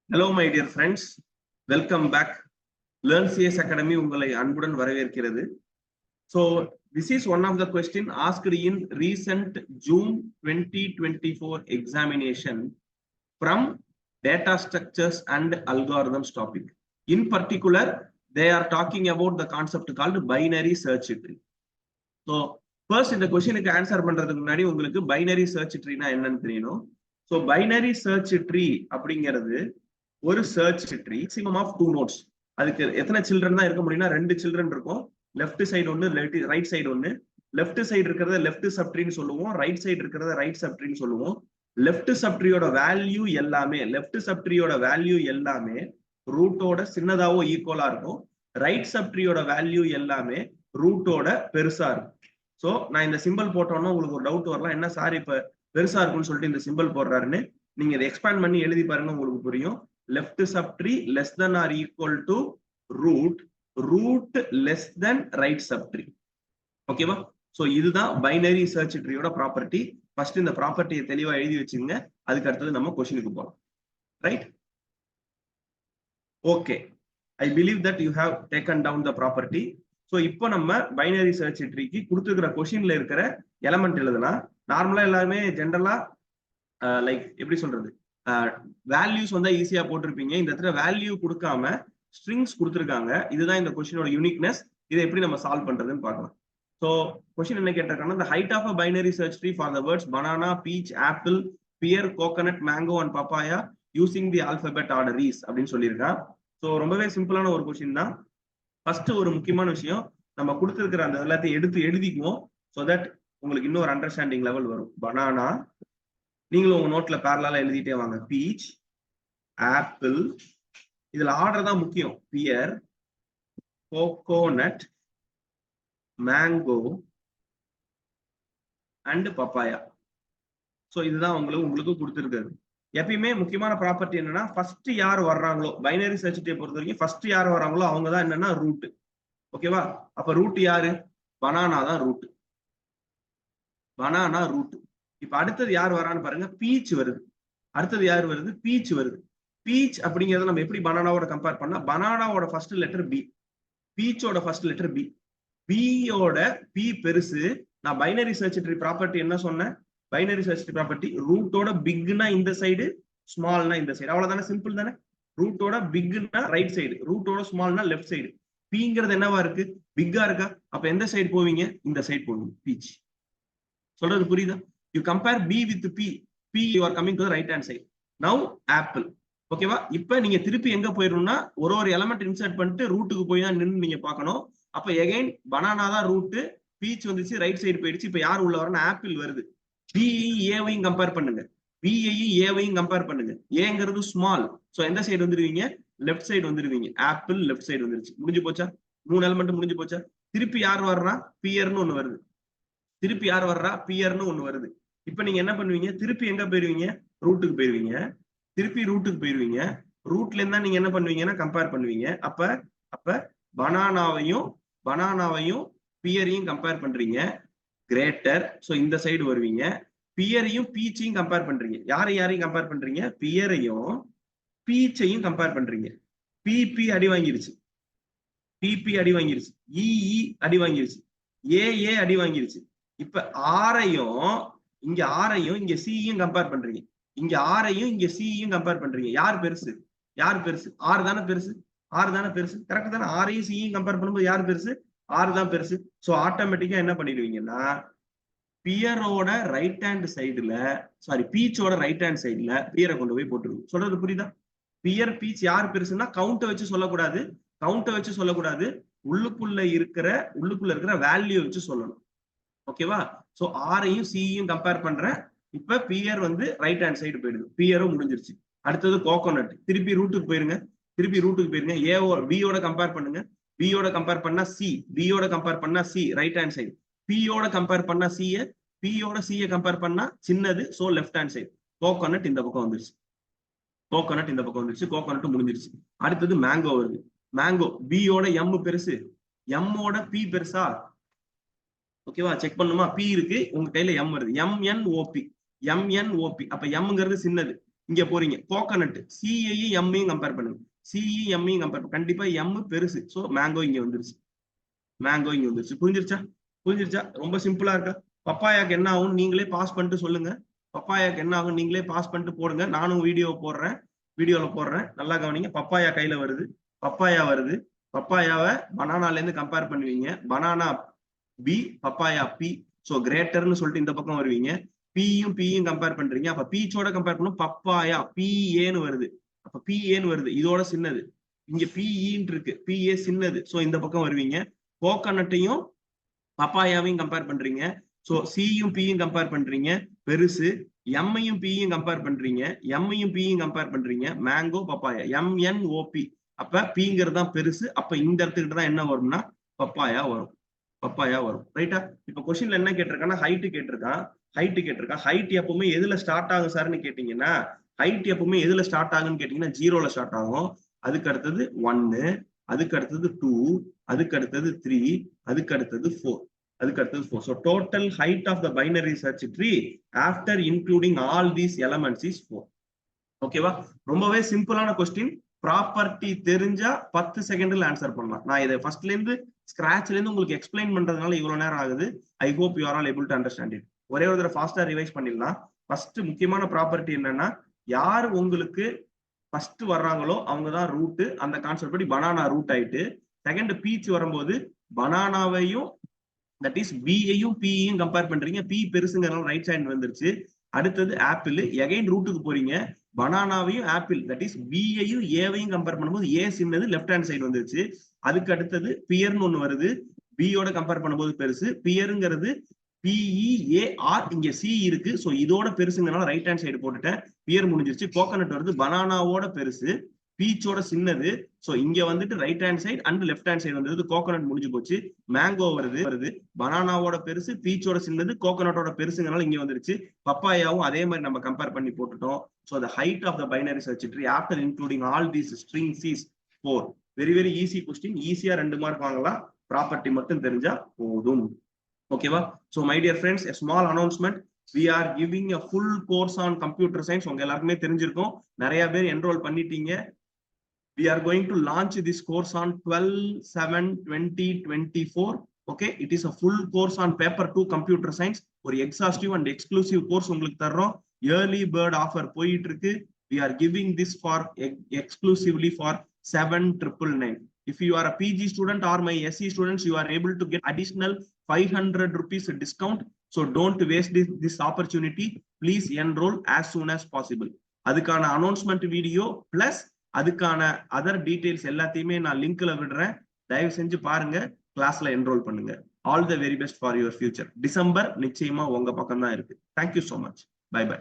Hello, my dear friends. Welcome back. Learn CS Academy உங்களை அன்புடன் வரவேற்கிறது. So, this is one of the question asked in recent June 2024 examination from data structures and algorithms topic. In particular, they are talking about the concept called binary search tree. So, first இந்த கொஸ்டினுக்கு answer பண்றதுக்கு முன்னாடி உங்களுக்கு binary search ட்ரீனா என்னன்னு தெரியணும். So binary search tree அப்படிங்கிறது ஒரு search tree maximum of 2 nodes. அதுக்கு எத்தனை சில்ட்ரன் தான் இருக்க முடியும்னா 2 சில்ட்ரன் இருக்கும். லெஃப்ட் சைடு ஒன்று, ரைட் சைடு ஒன்று. லெஃப்ட் சைடு இருக்கிறத லெஃப்ட் சப்ட்ரீன்னு சொல்லுவோம், ரைட் சைடு இருக்கிறத ரைட் சப்ட்ரீன்னு சொல்லுவோம். லெஃப்ட் சப்ட்ரீயோட வேல்யூ எல்லாமே ரூட்டோட சின்னதாவோ ஈக்குவலா இருக்கும். ரைட் சப்ட்ரீயோட வேல்யூ எல்லாமே ரூட்டோட பெருசா இருக்கும். சோ நான் இந்த சிம்பிள் போட்டோம்னா உங்களுக்கு ஒரு டவுட் வரலாம், என்ன சார் இப்ப பெருசா இருக்கும்னு சொல்லிட்டு இந்த சிம்பிள் போடுறாருன்னு. நீங்க இதை எக்ஸ்பேண்ட் பண்ணி எழுதி பாருங்க, உங்களுக்கு புரியும். Left subtree less than or equal to root less than right subtree. ஓகேவா? சோ இதுதான் பைனரி சர்ச் ட்ரீயோட ப்ராப்பர்ட்டி. ஃபர்ஸ்ட் இந்த ப்ராப்பர்ட்டியை தெளிவா எழுதி வச்சுங்க, அதுக்கு அடுத்தது நம்ம கொஸ்டினுக்கு போறோம். Right? Okay, I believe that you have taken down the property. So இப்போ நம்ம பைனரி சர்ச் ட்ரீக்கு கொடுத்துருக்கிற கொஸ்டின்ல இருக்கிற எலமெண்ட் எழுதலாம். நார்மலா எல்லாருமே ஜென்ரலா லைக் எப்படி சொல்றது, வேல்யூஸ் வந்தா ஈஸியா போட்டிருப்பீங்க. இந்த இடத்துல வேல்யூ கொடுக்காம ஸ்ட்ரிங்ஸ் கொடுத்துருக்காங்க. இதுதான் இந்த கொஸ்டினோட யூனிக்னஸ். இதை எப்படி நம்ம சால்வ் பண்றதுன்னு பார்க்கலாம். ஸோ கொஸ்டின் என்ன கேட்டிருக்காங்கன்னா, the height of a binary search tree for the words banana, peach, apple, pear, coconut, mango and papaya using the alphabet order is அப்படின்னு சொல்லியிருக்கான். ஸோ ரொம்பவே சிம்பிளான ஒரு கொஸ்டின் தான். ஃபர்ஸ்ட் ஒரு முக்கியமான விஷயம், நம்ம கொடுத்துருக்கிற அந்த எல்லாத்தையும் எடுத்து எழுதிக்குவோம். ஸோ தட் உங்களுக்கு இன்னொரு அண்டர்ஸ்டாண்டிங் லெவல் வரும். பனானா, நீங்களும் உங்க நோட்ல பேரலா எழுதிட்டே வாங்க. பீச், ஆப்பிள், இதுல ஆர்டர் தான் முக்கியம். Pear, coconut, mango and papaya. So இதுதான் உங்களுக்கு கொடுத்துருக்காரு. எப்பயுமே முக்கியமான ப்ராப்பர்ட்டி என்னன்னா, ஃபர்ஸ்ட் யார் வர்றாங்களோ, பைனரி சர்ச் ட்ரீயை பொறுத்த வரைக்கும் ஃபர்ஸ்ட் யார் வர்றாங்களோ அவங்க தான் என்னன்னா ரூட். ஓகேவா? அப்ப ரூட் யாரு? பனானா தான் ரூட். Banana root. இப்ப அடுத்தது யார் வரான்னு பாருங்க, பீச் வருது. அடுத்தது யார் வருது? பீச் வருது. பீச் அப்படிங்கறத நம்ம எப்படி பனானாவோட கம்பேர் பண்ணா, பனானாவோட ஃபர்ஸ்ட் லெட்டர் பி, பீச்சோட ஃபர்ஸ்ட் லெட்டர் பி. பியோட பி பெருசு. நான் பைனரி சர்ச் ட்ரீ ப்ராப்பர்ட்டி என்ன சொன்னேன்? பைனரி சர்ச் ப்ராப்பர்ட்டி ரூட்டோட பிக்னா இந்த சைடு, ஸ்மால்னா இந்த சைடு. அவ்வளவுதானே, சிம்பிள் தானே. ரூட்டோட பிக்னா ரைட் சைடு, ரூட்டோட ஸ்மால்னா லெஃப்ட் சைடு. பிங்கிறது என்னவா இருக்கு? பிக்கா இருக்கா? அப்ப எந்த சைடு போவீங்க? இந்த சைடு போவீங்க. பீச். சொல்றது புரியுதா? You compare P with P. P you are coming to the right hand side. Now apple. ஓகேவா? இப்ப நீங்க திருப்பி எங்க போயிடணும்னா, ஒரு எலமெண்ட் இன்சர்ட் பண்ணிட்டு ரூட்டுக்கு போய் தான் நின்று நீங்க பார்க்கணும். அப்ப எகைன் பனானா தான் ரூட், பீச் வந்துச்சு, ரைட் சைடு போயிடுச்சு. இப்ப யார் உள்ள வரணும்? ஆப்பிள் வருது. பியையும் ஏவையும் கம்பேர் பண்ணுங்க, பியையும் ஏவையும் கம்பேர் பண்ணுங்க. ஏங்கிறது ஸ்மால். சோ எந்த சைடு வந்துருவீங்க? லெஃப்ட் சைடு வந்துருவீங்க. ஆப்பிள் லெஃப்ட் சைடு வந்துருச்சு. முடிஞ்சு போச்சா? 3 எலிமெண்ட் முடிஞ்சு போச்சா? திருப்பி யார் வர்றா? பியர்னு ஒண்ணு வருது. திருப்பி யார் வர்றா? பியர்னு ஒண்ணு வருது. இப்ப நீங்க என்ன பண்ணுவீங்க? திருப்பி எங்க போயிருவீங்க? ரூட்டுக்கு போயிருவீங்க. திருப்பி ரூட்டுக்கு போயிருவீங்க. ரூட்ல இருந்தா நீங்க என்ன பண்ணுவீங்கன்னா கம்பேர் பண்ணுவீங்க. அப்ப பனானாவையும் பியரையும் கம்பேர் பண்றீங்க. கிரேட்டர். சோ இந்த சைடு வருவீங்க. பியரையும் பீச்சையும் கம்பேர் பண்றீங்க. யாரையும் கம்பேர் பண்றீங்க? பியரையும் பீச்சையும் கம்பேர் பண்றீங்க. பிபி அடி வாங்கிருச்சு, பிபி அடி வாங்கிருச்சு, இஇ அடி வாங்கிருச்சு, ஏஏ அடி வாங்கிருச்சு. இப்ப ஆரையும் இங்க சியும் கம்பேர் பண்றீங்க. இங்க ஆரையும் இங்க சியும் கம்பேர் பண்றீங்க. யார் பெருசு? ஆறு தானே பெருசு. கரெக்ட் தானே? ஆரையும் சியும் கம்பேர் பண்ணும்போது யார் பெருசு? 6 தான் பெருசு. சோ ஆட்டோமேட்டிக்கா என்ன பண்ணிடுவீங்கன்னா, பியரோட ரைட் ஹேண்ட் சைடுல, பீச்சோட ரைட் ஹேண்ட் சைடுல பியரை கொண்டு போய் போட்டுருவோம். சொல்றது புரியுதா? பியர் பீச் யார் பெருசுன்னா கவுண்ட வச்சு சொல்லக்கூடாது. உள்ளுக்குள்ள இருக்கிற வேல்யூ வச்சு சொல்லணும். ஓகேவா? சோ ஆரையும் சியும் கம்பேர் பண்றேன். இப்ப பியர் வந்து ரைட் ஹேண்ட் சைடு போயிடுது. பியரும் முடிஞ்சிருச்சு. அடுத்தது கோகோனட். திருப்பி ரூட்டுக்கு போயிருங்க. பியோட கம்பேர் பண்ணுங்க. பியோட கம்பேர் பண்ணா சி ரைட் ஹேண்ட் சைடு. பியோட கம்பேர் பண்ணா சியை கம்பேர் பண்ணா சின்னது. So left hand side. Coconut இந்த பக்கம் வந்துருச்சு. கோகோனட் முடிஞ்சிருச்சு. அடுத்தது மேங்கோ வருது. மேங்கோ பியோட எம் பெருசு, எம்மோட பி பெருசா? ஓகேவா? செக் பண்ணுமா? பி இருக்கு, உங்க கையில எம் வருது. எம்என்ஓபி. அப்ப எம்ங்கிறது சின்னது. இங்க போறீங்க கோகனட், சிஐயும் எம்மையும் கம்பேர் பண்ணுங்க. சிஇ எம்மையும் கம்பேர் கண்டிப்பா எம் பெருசு. ஸோ மேங்கோ இங்க வந்துருச்சு. மேங்கோ இங்க வந்துருச்சு. புரிஞ்சிருச்சா? புரிஞ்சிருச்சா? ரொம்ப சிம்பிளா இருக்கா? பப்பாயாக்கு என்ன ஆகும் நீங்களே பாஸ் பண்ணிட்டு சொல்லுங்க. பப்பாயாக்கு என்ன ஆகும் நீங்களே பாஸ் பண்ணிட்டு போடுங்க. நானும் வீடியோல போடுறேன். நல்லா கவனிங்க. பப்பாயா கையில வருது, பப்பாயா வருது. பப்பாயாவை பனானால இருந்து கம்பேர் பண்ணுவீங்க. Banana B, papaya B. So கிரேட்டர்னு சொல்லிட்டு இந்த பக்கம் வருவீங்க. பியும் கம்பேர் பண்றீங்க. அப்ப பீச்சோட கம்பேர் பண்ணும் பப்பாயா பிஏன்னு வருது. அப்ப பிஏன்னு வருது, இதோட சின்னது. இங்க பிஇன்னு இருக்கு, பிஏ சின்னது. ஸோ இந்த பக்கம் வருவீங்க. கோகனட்டையும் பப்பாயாவையும் கம்பேர் பண்றீங்க. ஸோ சியும் பியும் கம்பேர் பண்றீங்க, பெருசு. எம்மையும் பியும் கம்பேர் பண்றீங்க, எம்மையும் பியும் கம்பேர் பண்றீங்க. Mango papaya MNOP. அப்ப பிங்கிறது தான் பெருசு. அப்ப இந்த இடத்துக்கிட்ட தான் என்ன வரும்னா பப்பாயா வரும். பப்பாயா வரும். ரைட்டா? இப்ப கொஸ்டின்ல என்ன கேட்டிருக்கான்னா ஹைட் கேட்டிருக்கான். ஹைட் எப்பவுமே எதுல ஸ்டார்ட் ஆகும் சார்னு கேட்டீங்கன்னா, ஹைட் எப்பவுமே எதுல ஸ்டார்ட் ஆகுன்னு கேட்டீங்கன்னா 0ல ஸ்டார்ட் ஆகும். அதுக்கு அடுத்தது 1, அதுக்கு அடுத்தது 2, அதுக்கு அடுத்தது 3, அதுக்கு அடுத்தது 4, அதுக்கு அடுத்தது 4. So total height of the binary search tree after including all these elements is 4. ஓகேவா? ரொம்பவே சிம்பிளான கொஸ்டின். ப்ராப்பர்ட்டி தெரிஞ்சா 10 செகண்ட்ல ஆன்சர் பண்ணலாம். நான் இதை ஃபர்ஸ்ட்ல இருந்து ஸ்கிராச்ல இருந்து உங்களுக்கு எக்ஸ்பிளைன் பண்றதுனால இவ்வளவு நேரம் ஆகுது. I hope you are all able to understand it. ஒரே ஒரு தடவை ஃபாஸ்டா ரிவைஸ் பண்ணிடலாம். ஃபர்ஸ்ட் முக்கியமான ப்ராப்பர்ட்டி என்னன்னா, யார் உங்களுக்கு ஃபர்ஸ்ட் வர்றாங்களோ அவங்க தான் ரூட். அந்த கான்செப்ட் படி பனானா ரூட் ஆயிட்டு, செகண்ட் பீச் வரும்போது பனானாவையும் தட் இஸ் பியையும் பியையும் கம்பேர் பண்றீங்க. பி பெருசுங்கிறதுனால ரைட் சைடு வந்துருச்சு. அடுத்தது ஆப்பிள், எகைன் ரூட்டுக்கு போறீங்க. பனானாவையும் ஆப்பிள் தட் இஸ் பியையும் ஏவையும் கம்பேர் பண்ணும்போது ஏ சின்னது, லெஃப்ட் ஹேண்ட் சைடு வந்துருச்சு. அதுக்கு அடுத்தது பியர்னு ஒண்ணு வருது, பியோட கம்பேர் பண்ணும்போது பெருசு. பியருங்கிறது பிஇஏஆர், இங்க சி இருக்கு. ஸோ இதோட பெருசுங்கிறனால ரைட் ஹேண்ட் சைடு போட்டுட்டேன். பியர் முடிஞ்சிருச்சு. கோகனட் வருது, பனானாவோட பெருசு, பீச்சோட சின்னது. ஸோ இங்க வந்துட்டு right hand side and left hand side வந்தது. கோகனட் முடிஞ்சு போச்சு. மேங்கோ வருது, பனானாவோட பெருசு, பீச்சோட சின்னது, கோகனட்டோட பெருசுங்கனால இங்க வந்துருச்சு. பப்பாயாவும் அதே மாதிரி நம்ம கம்பேர் பண்ணி போட்டுட்டோம். So the height of the binary search tree after including all these strings is 4. Very easy question. ஈஸியா 2 மார்க் வாங்கலாம். ப்ராப்பர்ட்டி மட்டும் தெரிஞ்சா போதும். ஓகேவா? So my dear friends, a small announcement. We are giving a full course on computer science. உங்க எல்லாருக்குமே தெரிஞ்சிருக்கும், நிறைய பேர் என்ரோல் பண்ணிட்டீங்க. We are going to launch this course on 12/7/2024. Okay, it is a full course on paper 2 computer science. ஒரு exhaustive and exclusive course உங்களுக்கு தர்றோம். Early bird offer போயிட்டு இருக்கு. We are giving this for exclusively for 7,999. If you are a PG student or my SE students, you are able to get additional 500 rupees discount. So don't waste this opportunity. Please enroll as soon as possible. அதுக்கான announcement video plus அதுக்கான other details எல்லாத்தையுமே நான் லிங்க்ல விடுறேன். தயவு செஞ்சு பாருங்க, கிளாஸ்ல என்ரோல் பண்ணுங்க. All the very best for your future. December நிச்சயமா உங்க பக்கம் தான் இருக்கு. Thank you so much. Bye by.